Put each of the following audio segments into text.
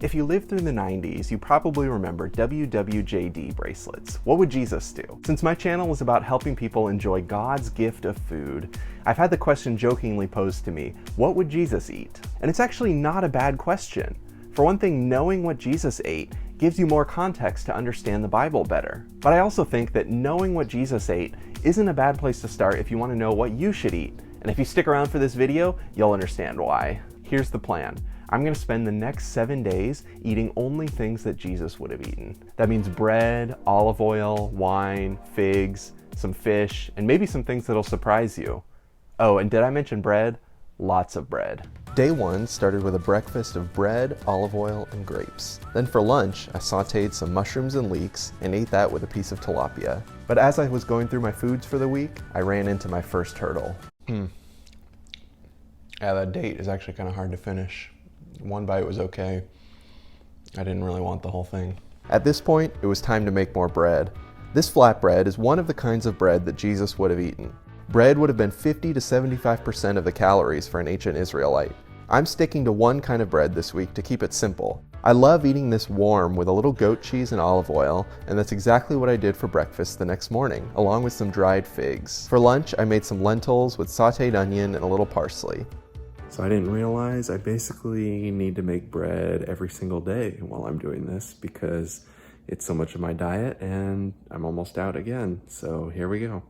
If you lived through the 90s, you probably remember WWJD bracelets. What would Jesus do? Since my channel is about helping people enjoy God's gift of food, I've had the question jokingly posed to me, what would Jesus eat? And it's actually not a bad question. For one thing, knowing what Jesus ate gives you more context to understand the Bible better. But I also think that knowing what Jesus ate isn't a bad place to start if you want to know what you should eat. And if you stick around for this video, you'll understand why. Here's the plan. I'm going to spend the next 7 days eating only things that Jesus would have eaten. That means bread, olive oil, wine, figs, some fish, and maybe some things that'll surprise you. Oh, and did I mention bread? Lots of bread. Day 1 started with a breakfast of bread, olive oil, and grapes. Then for lunch, I sauteed some mushrooms and leeks and ate that with a piece of tilapia. But as I was going through my foods for the week, I ran into my first hurdle. Yeah, that date is actually kind of hard to finish. One bite was okay. I didn't really want the whole thing. At this point, it was time to make more bread. This flatbread is one of the kinds of bread that Jesus would have eaten. Bread would have been 50 to 75% of the calories for an ancient Israelite. I'm sticking to one kind of bread this week to keep it simple. I love eating this warm with a little goat cheese and olive oil, and that's exactly what I did for breakfast the next morning, along with some dried figs. For lunch, I made some lentils with sauteed onion and a little parsley. So I didn't realize I basically need to make bread every single day while I'm doing this because it's so much of my diet and I'm almost out again. So here we go.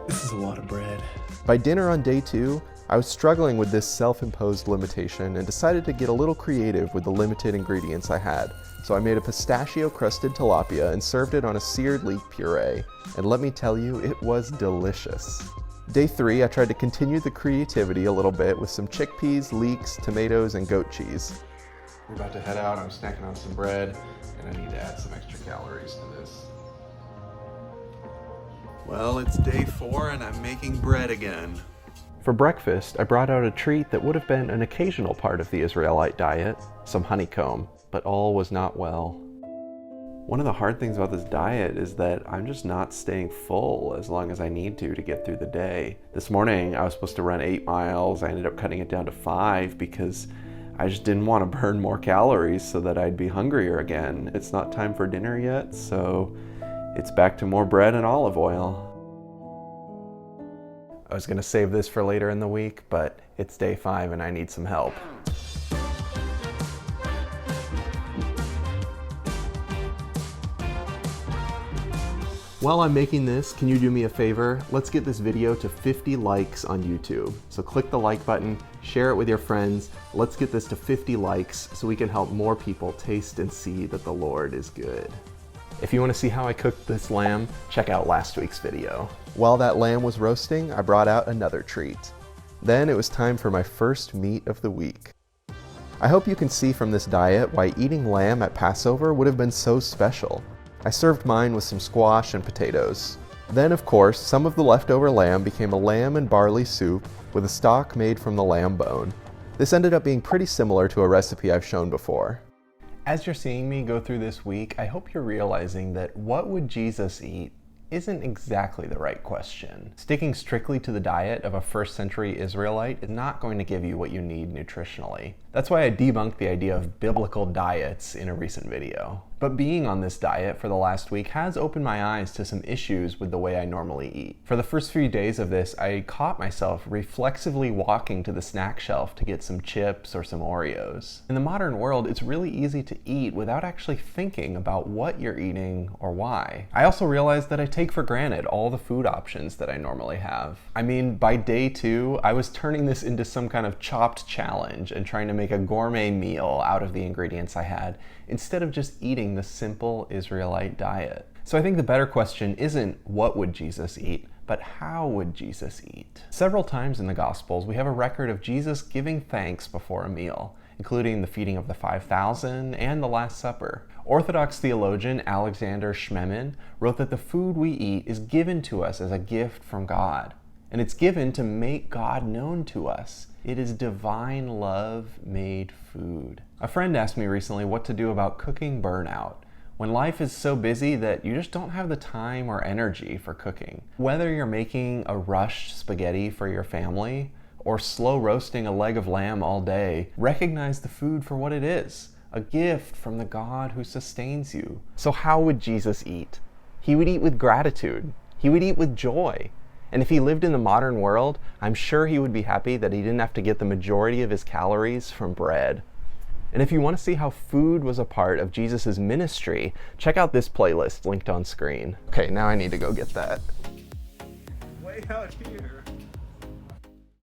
This is a lot of bread. By dinner on day 2, I was struggling with this self-imposed limitation and decided to get a little creative with the limited ingredients I had. So I made a pistachio-crusted tilapia and served it on a seared leek puree. And let me tell you, it was delicious. Day 3, I tried to continue the creativity a little bit with some chickpeas, leeks, tomatoes, and goat cheese. We're about to head out. I'm snacking on some bread, and I need to add some extra calories to this. Well, it's day 4, and I'm making bread again. For breakfast, I brought out a treat that would have been an occasional part of the Israelite diet, some honeycomb, but all was not well. One of the hard things about this diet is that I'm just not staying full as long as I need to get through the day. This morning, I was supposed to run 8 miles. I ended up cutting it down to 5 because I just didn't want to burn more calories so that I'd be hungrier again. It's not time for dinner yet, so it's back to more bread and olive oil. I was going to save this for later in the week, but it's day 5 and I need some help. While I'm making this, can you do me a favor? Let's get this video to 50 likes on YouTube. So click the like button, share it with your friends. Let's get this to 50 likes so we can help more people taste and see that the Lord is good. If you want to see how I cooked this lamb, check out last week's video. While that lamb was roasting, I brought out another treat. Then it was time for my first meat of the week. I hope you can see from this diet why eating lamb at Passover would have been so special. I served mine with some squash and potatoes. Then, of course, some of the leftover lamb became a lamb and barley soup with a stock made from the lamb bone. This ended up being pretty similar to a recipe I've shown before. As you're seeing me go through this week, I hope you're realizing that what would Jesus eat isn't exactly the right question. Sticking strictly to the diet of a first century Israelite is not going to give you what you need nutritionally. That's why I debunked the idea of biblical diets in a recent video. But being on this diet for the last week has opened my eyes to some issues with the way I normally eat. For the first few days of this, I caught myself reflexively walking to the snack shelf to get some chips or some Oreos. In the modern world, it's really easy to eat without actually thinking about what you're eating or why. I also realized that I take for granted all the food options that I normally have. I mean, by day 2, I was turning this into some kind of chopped challenge and trying to make a gourmet meal out of the ingredients I had, instead of just eating the simple Israelite diet. So I think the better question isn't what would Jesus eat, but how would Jesus eat? Several times in the Gospels, we have a record of Jesus giving thanks before a meal, including the feeding of the 5,000 and the Last Supper. Orthodox theologian Alexander Schmemann wrote that the food we eat is given to us as a gift from God, and it's given to make God known to us. It is divine love made food. A friend asked me recently what to do about cooking burnout. when life is so busy that you just don't have the time or energy for cooking. Whether you're making a rushed spaghetti for your family or slow roasting a leg of lamb all day, recognize the food for what it is, a gift from the God who sustains you. So how would Jesus eat? He would eat with gratitude. He would eat with joy. And if he lived in the modern world, I'm sure he would be happy that he didn't have to get the majority of his calories from bread. And if you want to see how food was a part of Jesus' ministry, check out this playlist linked on screen. Okay, now I need to go get that. Way out here.